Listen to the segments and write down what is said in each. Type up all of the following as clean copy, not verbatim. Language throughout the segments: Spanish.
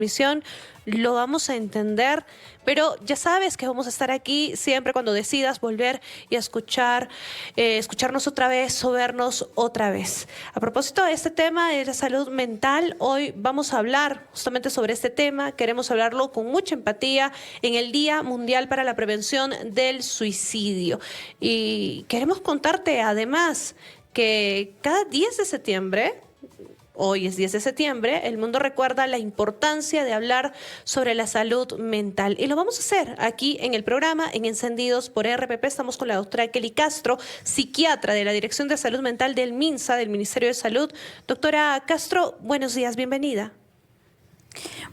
misión, lo vamos a entender, pero ya sabes que vamos a estar aquí siempre cuando decidas volver y escucharnos otra vez o vernos otra vez. A propósito de este tema de la salud mental, hoy vamos a hablar justamente sobre este tema. Queremos hablarlo con mucha empatía en el Día Mundial para la Prevención del Suicidio. Y queremos contarte además que cada 10 de septiembre... Hoy es 10 de septiembre, el mundo recuerda la importancia de hablar sobre la salud mental. Y lo vamos a hacer aquí en el programa, en Encendidos por RPP. Estamos con la doctora Kelly Castro, psiquiatra de la Dirección de Salud Mental del MINSA, del Ministerio de Salud. Doctora Castro, buenos días, bienvenida.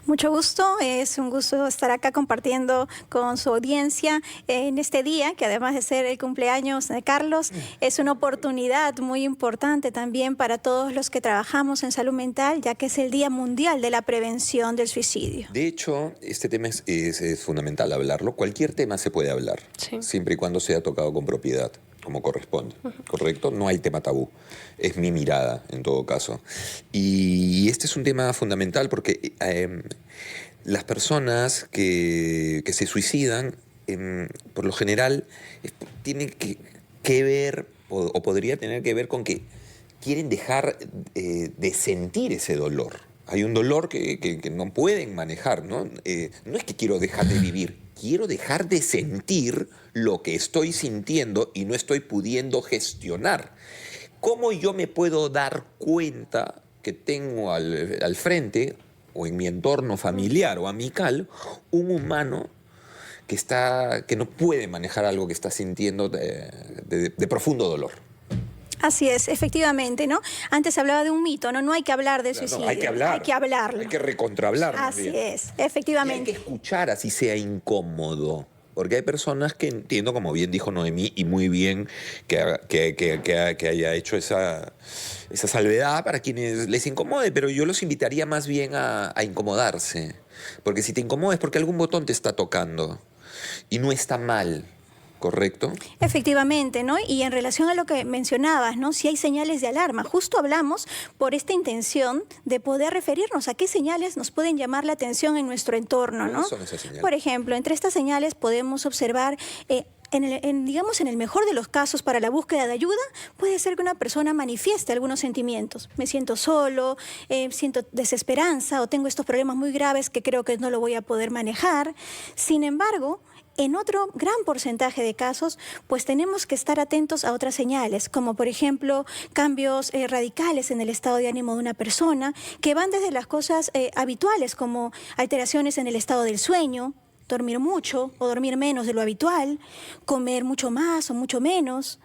Mucho gusto, es un gusto estar acá compartiendo con su audiencia en este día, que además de ser el cumpleaños de Carlos, es una oportunidad muy importante también para todos los que trabajamos en salud mental, ya que es el Día Mundial de la Prevención del Suicidio. De hecho, este tema es fundamental hablarlo. Cualquier tema se puede hablar, sí, siempre y cuando sea tocado con propiedad, como corresponde, ¿correcto? No hay tema tabú. Es mi mirada, en todo caso. Y este es un tema fundamental porque las personas que se suicidan, por lo general, tienen que ver, o podría tener que ver con que quieren dejar de sentir ese dolor. Hay un dolor que no pueden manejar, ¿no? No es que quiero dejar de vivir, quiero dejar de sentir lo que estoy sintiendo y no estoy pudiendo gestionar. ¿Cómo yo me puedo dar cuenta que tengo al frente o en mi entorno familiar o amical un humano que no puede manejar algo que está sintiendo de profundo dolor? Así es, efectivamente, ¿no? Antes hablaba de un mito, ¿no? No hay que hablar de suicidio. No, hay que hablar. Hay que hablarlo. Hay que recontrahablarlo. Así es, efectivamente. Y hay que escuchar así sea incómodo. Porque hay personas que entiendo, como bien dijo Noemí, y muy bien que haya hecho esa salvedad para quienes les incomode, pero yo los invitaría más bien a incomodarse. Porque si te incomoda es porque algún botón te está tocando y no está mal. ¿Correcto? Efectivamente, ¿no? Y en relación a lo que mencionabas, ¿no? Si hay señales de alarma, justo hablamos por esta intención de poder referirnos a qué señales nos pueden llamar la atención en nuestro entorno, ¿no? ¿Cuáles son esas señales? Por ejemplo, entre estas señales podemos observar digamos, en el mejor de los casos para la búsqueda de ayuda, puede ser que una persona manifieste algunos sentimientos. Me siento solo, siento desesperanza o tengo estos problemas muy graves que creo que no lo voy a poder manejar. Sin embargo, en otro gran porcentaje de casos, pues tenemos que estar atentos a otras señales, como por ejemplo cambios radicales en el estado de ánimo de una persona, que van desde las cosas habituales, como alteraciones en el estado del sueño, dormir mucho o dormir menos de lo habitual, comer mucho más o mucho menos.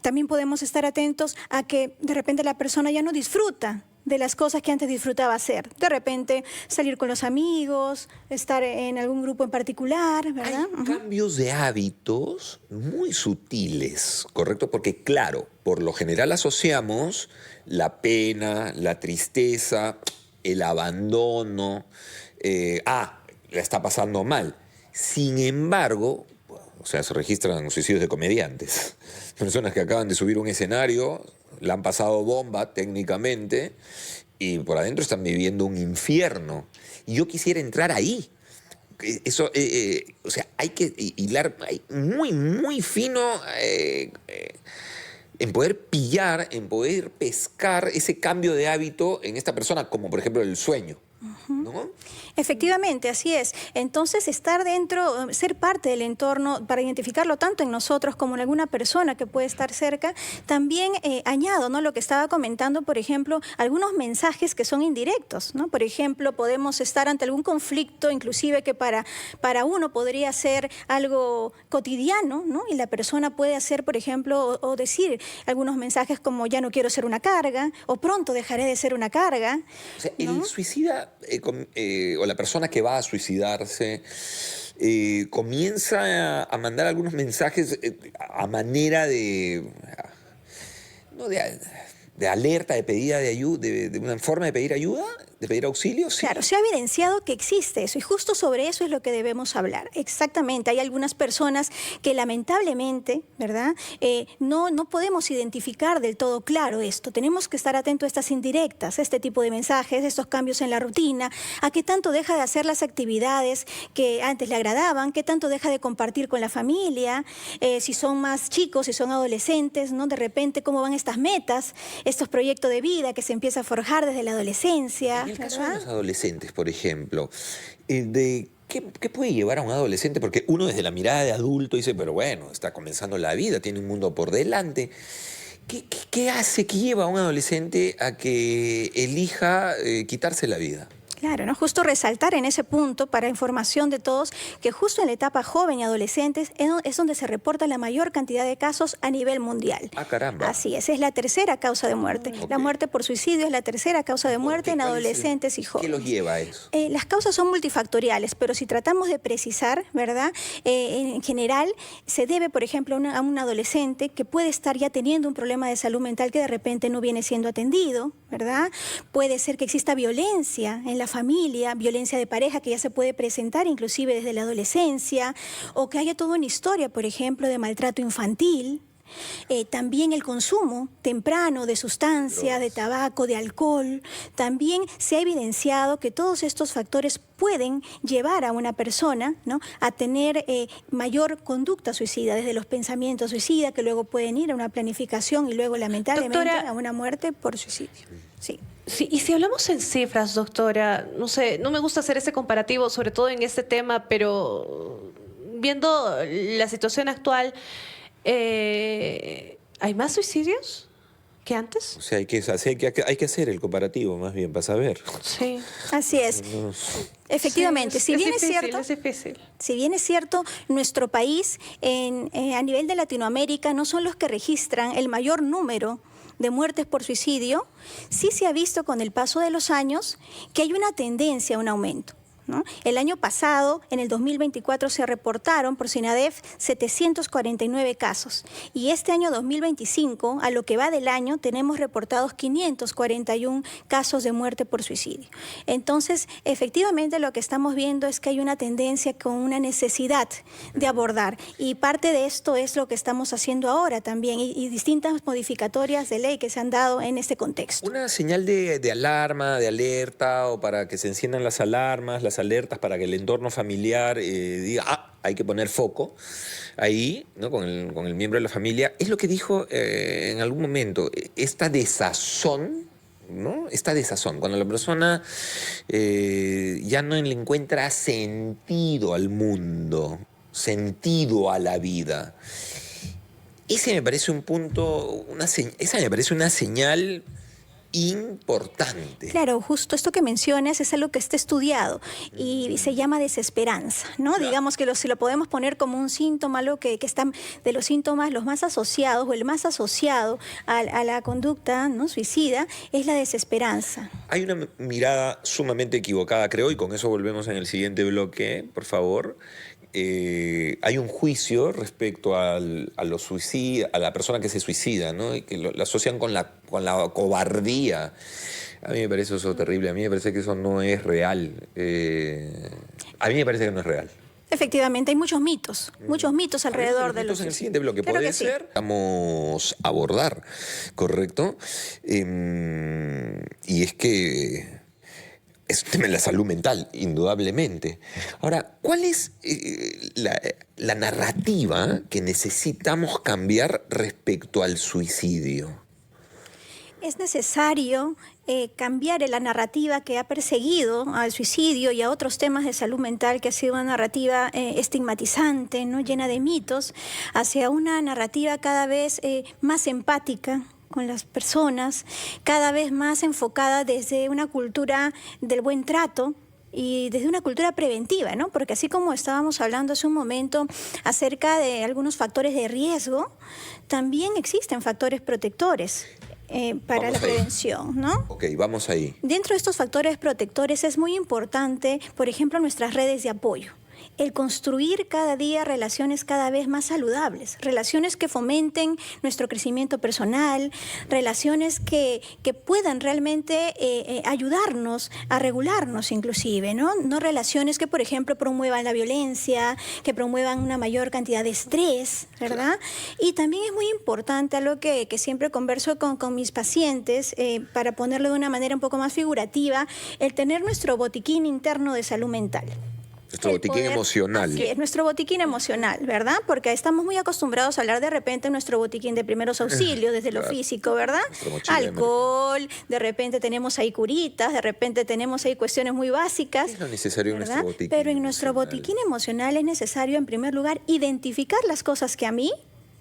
También podemos estar atentos a que de repente la persona ya no disfruta de las cosas que antes disfrutaba hacer. De repente salir con los amigos, estar en algún grupo en particular, ¿verdad? Hay cambios de hábitos muy sutiles, ¿correcto? Porque claro, por lo general asociamos la pena, la tristeza, el abandono, la está pasando mal. Sin embargo, o sea, se registran suicidios de comediantes, personas que acaban de subir un escenario, la han pasado bomba técnicamente y por adentro están viviendo un infierno. Y yo quisiera entrar ahí. Eso, o sea, hay que hilar muy, muy fino en poder pillar, en poder pescar ese cambio de hábito en esta persona, como por ejemplo el sueño, ¿no? Efectivamente, así es. Entonces, estar dentro, ser parte del entorno, para identificarlo tanto en nosotros como en alguna persona que puede estar cerca, también añado, ¿no?, lo que estaba comentando, por ejemplo, algunos mensajes que son indirectos, ¿no? Por ejemplo, podemos estar ante algún conflicto, inclusive que para uno podría ser algo cotidiano, ¿no? Y la persona puede hacer, por ejemplo, o decir algunos mensajes como ya no quiero ser una carga, o pronto dejaré de ser una carga. O sea, ¿no? el suicida o la persona que va a suicidarse comienza a mandar algunos mensajes a manera no de alerta, de pedida de ayuda, de una forma de pedir ayuda. de pedir auxilio? Sí. Claro, se ha evidenciado que existe eso y justo sobre eso es lo que debemos hablar. Exactamente, hay algunas personas que lamentablemente, ¿verdad? No podemos identificar del todo claro esto. Tenemos que estar atentos a estas indirectas, a este tipo de mensajes, estos cambios en la rutina, a qué tanto deja de hacer las actividades que antes le agradaban, qué tanto deja de compartir con la familia, si son más chicos, si son adolescentes, ¿no? De repente, cómo van estas metas, estos proyectos de vida que se empieza a forjar desde la adolescencia. En el caso de los adolescentes, por ejemplo, ¿qué puede llevar a un adolescente? Porque uno desde la mirada de adulto dice, pero bueno, está comenzando la vida, tiene un mundo por delante. ¿Qué hace, qué lleva a un adolescente a que elija quitarse la vida? Claro, ¿no? Justo resaltar en ese punto, para información de todos, que justo en la etapa joven y adolescentes es donde se reporta la mayor cantidad de casos a nivel mundial. Ah, caramba. Así es la tercera causa de muerte. Okay. La muerte por suicidio es la tercera causa de muerte en adolescentes y jóvenes. ¿Qué los lleva a eso? Las causas son multifactoriales, pero si tratamos de precisar, ¿verdad? En general, se debe, por ejemplo, a un adolescente que puede estar ya teniendo un problema de salud mental que de repente no viene siendo atendido, ¿verdad? Puede ser que exista violencia en la familia, violencia de pareja que ya se puede presentar inclusive desde la adolescencia, o que haya toda una historia, por ejemplo, de maltrato infantil. También el consumo temprano de sustancia, de tabaco, de alcohol. También se ha evidenciado que todos estos factores pueden llevar a una persona, ¿no?, a tener mayor conducta suicida, desde los pensamientos suicidas que luego pueden ir a una planificación y luego lamentablemente a una muerte por suicidio. Sí. Sí, y si hablamos en cifras, doctora, no sé, no me gusta hacer ese comparativo, sobre todo en este tema, pero viendo la situación actual, ¿hay más suicidios que antes? O sea, hay que hacer el comparativo más bien para saber. Sí. Así es. Efectivamente, sí, si bien es difícil. Si bien es cierto, nuestro país a nivel de Latinoamérica no son los que registran el mayor número de muertes por suicidio, sí se ha visto con el paso de los años que hay una tendencia a un aumento, ¿no? El año pasado, en el 2024, se reportaron por SINADEF 749 casos y este año 2025, a lo que va del año, tenemos reportados 541 casos de muerte por suicidio. Entonces, efectivamente, lo que estamos viendo es que hay una tendencia con una necesidad de abordar y parte de esto es lo que estamos haciendo ahora también y distintas modificatorias de ley que se han dado en este contexto. Una señal de alarma, de alerta, o para que se enciendan las alarmas, las alertas para que el entorno familiar diga, hay que poner foco ahí, ¿no?, con el miembro de la familia. Es lo que dijo en algún momento, esta desazón, ¿no? Esta desazón, cuando la persona ya no le encuentra sentido al mundo, sentido a la vida. Ese me parece un punto, esa me parece una señal importante. Claro, justo esto que mencionas es algo que está estudiado y se llama desesperanza, ¿no? Claro. Digamos que si lo podemos poner como un síntoma, algo que está de los síntomas los más asociados o el más asociado a la conducta, ¿no?, suicida, es la desesperanza. Hay una mirada sumamente equivocada, creo, y con eso volvemos en el siguiente bloque, por favor. Hay un juicio respecto a la persona que se suicida, ¿no?, y que la asocian con la cobardía. A mí me parece eso terrible, a mí me parece que eso no es real. A mí me parece que no es real. Efectivamente, hay muchos mitos alrededor de los... En el siguiente bloque claro puede ser. Sí. Vamos a abordar, ¿correcto? Y es que es un tema de la salud mental, indudablemente. Ahora, ¿cuál es la narrativa que necesitamos cambiar respecto al suicidio? Es necesario cambiar la narrativa que ha perseguido al suicidio y a otros temas de salud mental, que ha sido una narrativa estigmatizante, ¿no?, llena de mitos, hacia una narrativa cada vez más empática con las personas, cada vez más enfocada desde una cultura del buen trato y desde una cultura preventiva, ¿no? Porque así como estábamos hablando hace un momento acerca de algunos factores de riesgo, también existen factores protectores para la prevención, ¿no? Ok, vamos ahí. Dentro de estos factores protectores es muy importante, por ejemplo, nuestras redes de apoyo. el construir cada día relaciones cada vez más saludables, relaciones que fomenten nuestro crecimiento personal, relaciones que puedan realmente ayudarnos a regularnos inclusive, ¿no? No relaciones que, por ejemplo, promuevan la violencia, que promuevan una mayor cantidad de estrés, ¿verdad? Y también es muy importante algo que siempre converso con mis pacientes, para ponerlo de una manera un poco más figurativa, el tener nuestro botiquín interno de salud mental. Nuestro botiquín emocional. Así es, nuestro botiquín emocional, ¿verdad? Porque estamos muy acostumbrados a hablar de repente de nuestro botiquín de primeros auxilios, desde lo físico, ¿verdad? Alcohol, de repente tenemos ahí curitas, de repente tenemos ahí cuestiones muy básicas. ¿Qué es lo necesario en nuestro botiquín? Pero en nuestro botiquín emocional es necesario, en primer lugar, identificar las cosas que a mí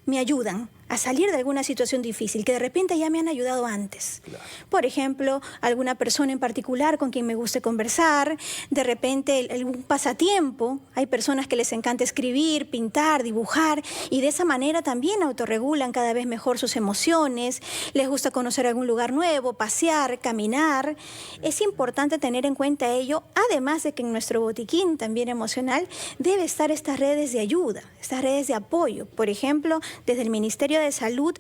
me ayudan a salir de alguna situación difícil, que de repente ya me han ayudado antes. Claro. Por ejemplo, alguna persona en particular con quien me guste conversar, de repente algún pasatiempo. Hay personas que les encanta escribir, pintar, dibujar, y de esa manera también autorregulan cada vez mejor sus emociones. Les gusta conocer algún lugar nuevo, pasear, caminar. Es importante tener en cuenta ello, además de que en nuestro botiquín también emocional debe estar estas redes de ayuda, estas redes de apoyo. Por ejemplo, desde el Ministerio de Salud,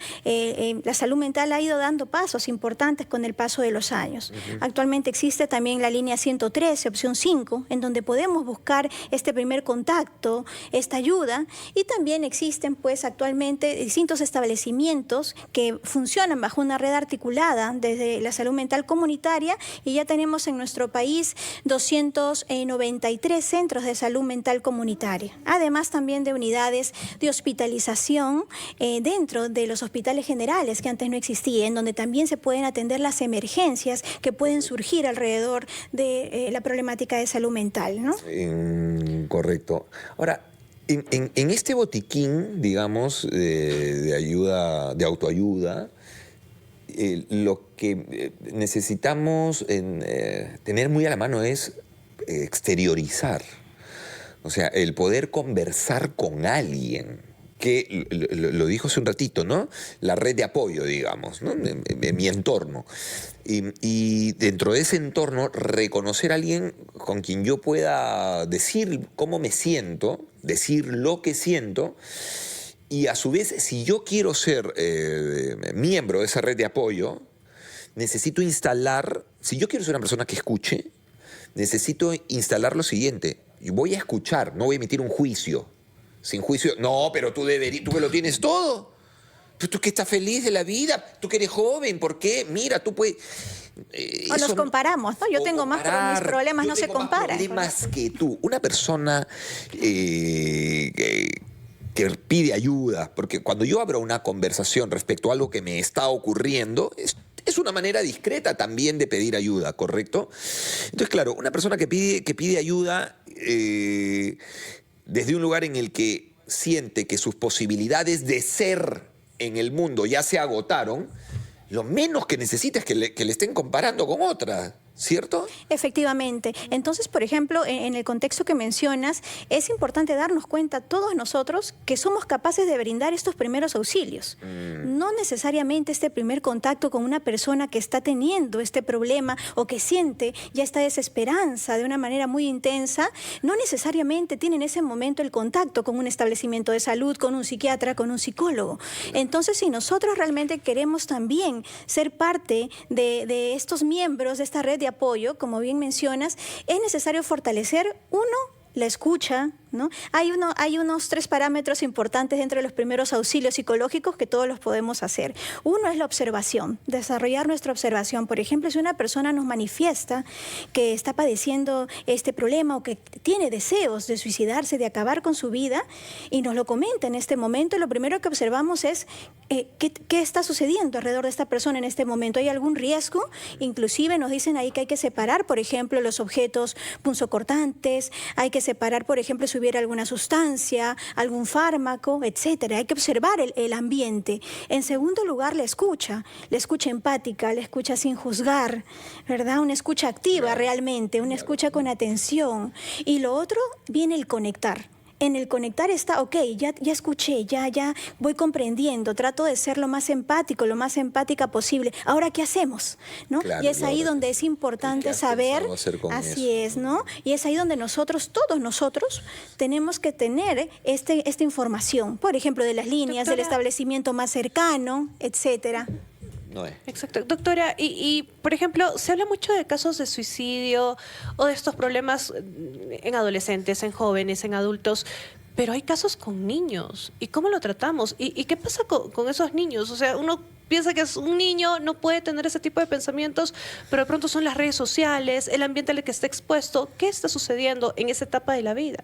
la salud mental ha ido dando pasos importantes con el paso de los años. Actualmente existe también la línea 113, opción 5, en donde podemos buscar este primer contacto, esta ayuda, y también existen pues actualmente distintos establecimientos que funcionan bajo una red articulada desde la salud mental comunitaria, y ya tenemos en nuestro país 293 centros de salud mental comunitaria, además también de unidades de hospitalización dentro de los hospitales generales que antes no existían, donde también se pueden atender las emergencias que pueden surgir alrededor de la problemática de salud mental, ¿no? Correcto. Ahora, en este botiquín, digamos, de ayuda, de autoayuda, lo que necesitamos tener muy a la mano es exteriorizar. O sea, el poder conversar con alguien, que lo dijo hace un ratito, ¿no? La red de apoyo, digamos, ¿no? En mi entorno. Y dentro de ese entorno, reconocer a alguien con quien yo pueda decir cómo me siento, decir lo que siento, y a su vez, si yo quiero ser miembro de esa red de apoyo, necesito instalar, si yo quiero ser una persona que escuche, necesito instalar lo siguiente: yo voy a escuchar, no voy a emitir un juicio. Sin juicio, no, pero tú que lo tienes todo. Tú que estás feliz de la vida, tú que eres joven, ¿por qué? Mira, tú puedes... o nos comparamos, ¿no? Yo tengo más, pero mis problemas no se comparan. Problemas que tú. Una persona que pide ayuda, porque cuando yo abro una conversación respecto a algo que me está ocurriendo, es una manera discreta también de pedir ayuda, ¿correcto? Entonces, claro, una persona que pide ayuda... desde un lugar en el que siente que sus posibilidades de ser en el mundo ya se agotaron, lo menos que necesita es que le estén comparando con otra, ¿cierto? Efectivamente. Entonces, por ejemplo, en el contexto que mencionas, es importante darnos cuenta todos nosotros que somos capaces de brindar estos primeros auxilios. No necesariamente este primer contacto con una persona que está teniendo este problema o que siente ya esta desesperanza de una manera muy intensa, no necesariamente tiene en ese momento el contacto con un establecimiento de salud, con un psiquiatra, con un psicólogo. Entonces, si nosotros realmente queremos también ser parte de estos miembros de esta red de apoyo, como bien mencionas, es necesario fortalecer, uno, la escucha, ¿no? Hay unos 3 parámetros importantes dentro de los primeros auxilios psicológicos que todos los podemos hacer. Uno es la observación, desarrollar nuestra observación. Por ejemplo, si una persona nos manifiesta que está padeciendo este problema o que tiene deseos de suicidarse, de acabar con su vida, y nos lo comenta en este momento, lo primero que observamos es qué está sucediendo alrededor de esta persona en este momento. ¿Hay algún riesgo? Inclusive nos dicen ahí que hay que separar, por ejemplo, los objetos punzocortantes, hay que separar, por ejemplo, si hubiera alguna sustancia, algún fármaco, etcétera. Hay que observar el ambiente. En segundo lugar, la escucha empática, la escucha sin juzgar, ¿verdad? Una escucha activa realmente, una escucha con atención. Y lo otro, viene el conectar. en el conectar está, ok, ya escuché, ya voy comprendiendo, trato de ser lo más empático, lo más empática posible. Ahora, ¿qué hacemos? ¿No? Claro, y es ahí claro. donde es importante ¿Qué has saber, pensado hacer con así eso? es, ¿no? Y es ahí donde nosotros, todos nosotros, tenemos que tener esta información, por ejemplo, de las líneas, del Doctora. establecimiento más cercano, etcétera. No es. Exacto. Doctora, por ejemplo, se habla mucho de casos de suicidio o de estos problemas en adolescentes, en jóvenes, en adultos, pero hay casos con niños. ¿Y cómo lo tratamos? ¿Y qué pasa con esos niños? O sea, uno piensa que es un niño, no puede tener ese tipo de pensamientos, pero de pronto son las redes sociales, el ambiente al que está expuesto. ¿Qué está sucediendo en esa etapa de la vida?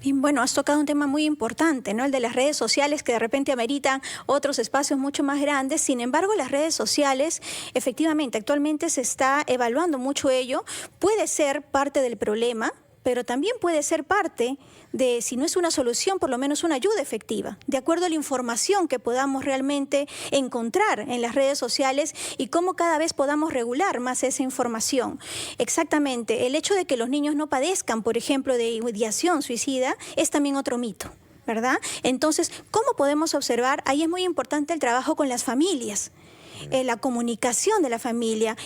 Y bueno, has tocado un tema muy importante, ¿no? El de las redes sociales, que de repente ameritan otros espacios mucho más grandes. Sin embargo, las redes sociales, efectivamente, actualmente se está evaluando mucho ello. Puede ser parte del problema, pero también puede ser parte de, si no es una solución, por lo menos una ayuda efectiva, de acuerdo a la información que podamos realmente encontrar en las redes sociales y cómo cada vez podamos regular más esa información. Exactamente, el hecho de que los niños no padezcan, por ejemplo, de ideación suicida, es también otro mito, ¿verdad? Entonces, ¿cómo podemos observar? Ahí es muy importante el trabajo con las familias. La comunicación de la familia.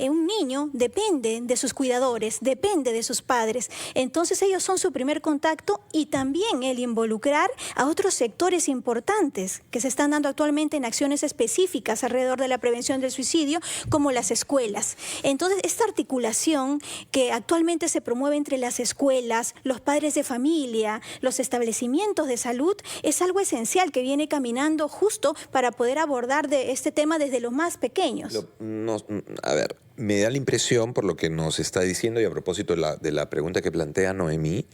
Un niño depende de sus cuidadores, depende de sus padres. Entonces ellos son su primer contacto y también el involucrar a otros sectores importantes que se están dando actualmente en acciones específicas alrededor de la prevención del suicidio, como las escuelas. Entonces, esta articulación que actualmente se promueve entre las escuelas, los padres de familia, los establecimientos de salud, es algo esencial que viene caminando justo para poder abordar de este tema desde los más pequeños. A ver, me da la impresión, por lo que nos está diciendo, y a propósito de la pregunta que plantea Noemí,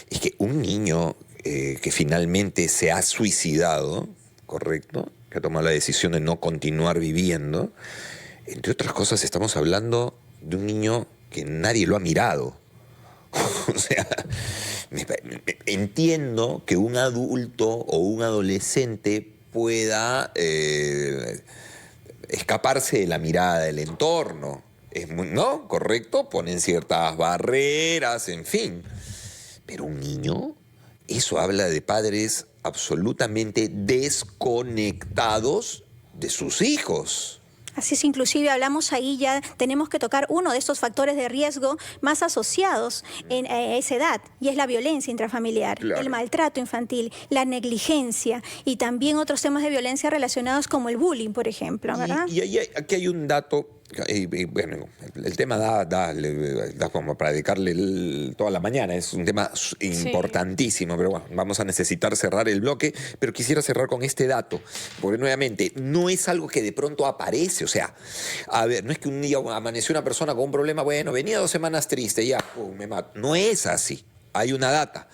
es que un niño que finalmente se ha suicidado, ¿correcto?, que ha tomado la decisión de no continuar viviendo, entre otras cosas estamos hablando de un niño que nadie lo ha mirado. O sea, entiendo que un adulto o un adolescente pueda escaparse de la mirada del entorno, ¿no? ¿Correcto? Ponen ciertas barreras, en fin. Pero un niño, eso habla de padres absolutamente desconectados de sus hijos. Así es, inclusive hablamos ahí, ya tenemos que tocar uno de estos factores de riesgo más asociados a esa edad, y es la violencia intrafamiliar, Claro. el maltrato infantil, la negligencia y también otros temas de violencia relacionados como el bullying, por ejemplo, ¿verdad? Aquí hay un dato, y bueno, el tema da como para dedicarle toda la mañana, es un tema importantísimo, pero bueno, vamos a necesitar cerrar el bloque, pero quisiera cerrar con este dato, porque nuevamente, no es algo que de pronto aparece, o sea, a ver, no es que un día amaneció una persona con un problema, bueno, venía 2 semanas triste, ya, me mato, no es así, hay una data.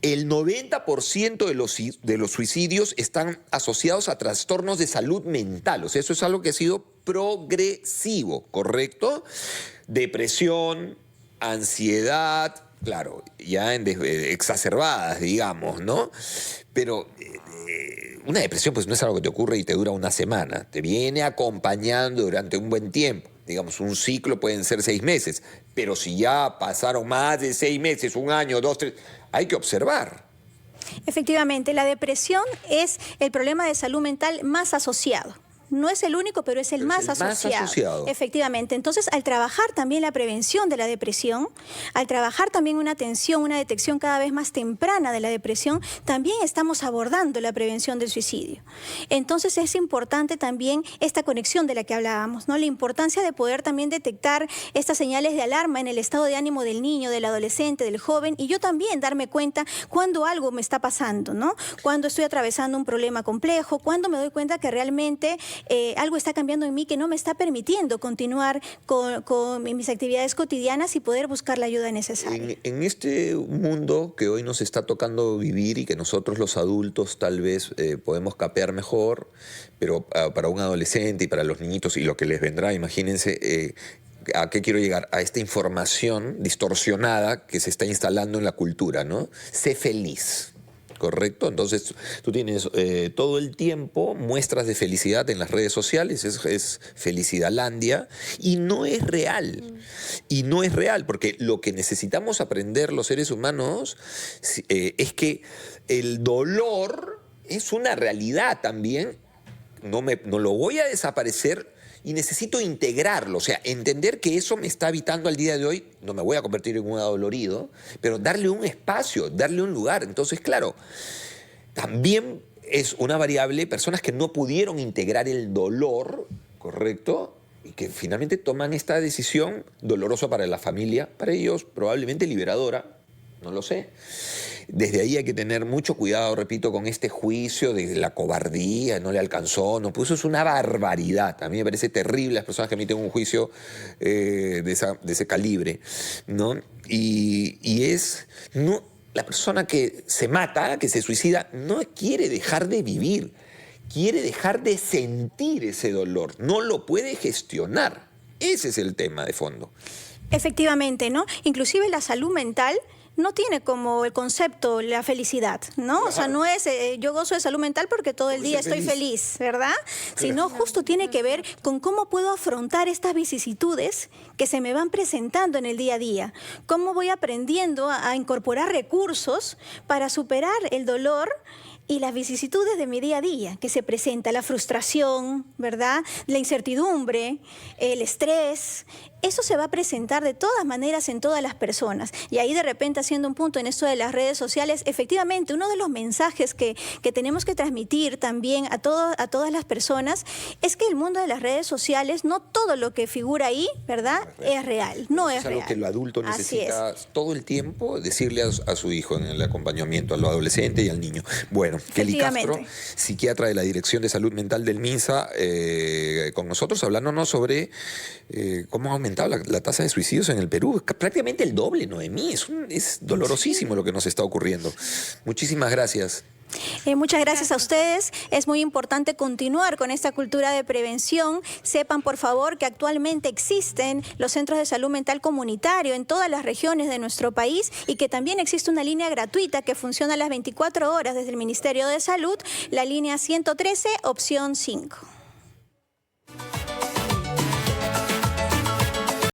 El 90% de los suicidios están asociados a trastornos de salud mental. O sea, eso es algo que ha sido progresivo, ¿correcto? Depresión, ansiedad, claro, ya exacerbadas, digamos, ¿no? Pero una depresión pues no es algo que te ocurre y te dura una semana. Te viene acompañando durante un buen tiempo. Digamos, un ciclo pueden ser 6 meses, pero si ya pasaron más de 6 meses, 1 año, 2, 3, hay que observar. Efectivamente, la depresión es el problema de salud mental más asociado. No es el único, pero es el más asociado. Efectivamente. Entonces, al trabajar también la prevención de la depresión, al trabajar también una atención, una detección cada vez más temprana de la depresión, también estamos abordando la prevención del suicidio. Entonces, es importante también esta conexión de la que hablábamos, ¿no? La importancia de poder también detectar estas señales de alarma en el estado de ánimo del niño, del adolescente, del joven, y yo también darme cuenta cuando algo me está pasando, ¿no? Cuando estoy atravesando un problema complejo, cuando me doy cuenta que realmente algo está cambiando en mí que no me está permitiendo continuar con mis actividades cotidianas y poder buscar la ayuda necesaria. En este mundo que hoy nos está tocando vivir y que nosotros los adultos tal vez podemos capear mejor, pero para un adolescente y para los niñitos y lo que les vendrá, imagínense, ¿a qué quiero llegar? A esta información distorsionada que se está instalando en la cultura, ¿no? Sé feliz. ¿correcto? Entonces tú tienes todo el tiempo muestras de felicidad en las redes sociales, es felicidadlandia, y no es real. Y no es real, porque lo que necesitamos aprender los seres humanos es que el dolor es una realidad también. No lo voy a desaparecer y necesito integrarlo, o sea, entender que eso me está habitando al día de hoy. No me voy a convertir en un adolorido, pero darle un espacio, darle un lugar. Entonces, claro, también es una variable personas que no pudieron integrar el dolor, ¿correcto? Y que finalmente toman esta decisión dolorosa para la familia, para ellos probablemente liberadora, no lo sé. Desde ahí hay que tener mucho cuidado, repito, con este juicio de la cobardía, no le alcanzó, no puso, es una barbaridad. A mí me parece terrible las personas que emiten un juicio de ese calibre, ¿no? La persona que se mata, que se suicida, no quiere dejar de vivir, quiere dejar de sentir ese dolor, no lo puede gestionar. Ese es el tema de fondo. Efectivamente, ¿no? Inclusive la salud mental no tiene como el concepto la felicidad, ¿no? O sea, no es yo gozo de salud mental porque todo el día estoy feliz, ¿verdad? Sino justo tiene que ver con cómo puedo afrontar estas vicisitudes que se me van presentando en el día a día. Cómo voy aprendiendo a incorporar recursos para superar el dolor y las vicisitudes de mi día a día que se presenta, la frustración, ¿verdad? La incertidumbre, el estrés. Eso se va a presentar de todas maneras en todas las personas. Y ahí de repente, haciendo un punto en esto de las redes sociales, efectivamente, uno de los mensajes que tenemos que transmitir también a todas las personas es que el mundo de las redes sociales, no todo lo que figura ahí, ¿verdad?, es real. No es real. Es algo que el adulto necesita todo el tiempo decirle a su hijo en el acompañamiento, a los adolescentes y al niño. Bueno, Kelly Castro, psiquiatra de la Dirección de Salud Mental del MINSA, con nosotros hablándonos sobre cómo ha aumentado la tasa de suicidios en el Perú. Prácticamente el doble, Noemí. Es dolorosísimo lo que nos está ocurriendo. Muchísimas gracias. Muchas gracias a ustedes. Es muy importante continuar con esta cultura de prevención. Sepan, por favor, que actualmente existen los centros de salud mental comunitario en todas las regiones de nuestro país y que también existe una línea gratuita que funciona a las 24 horas desde el Ministerio de Salud, la línea 113, opción 5.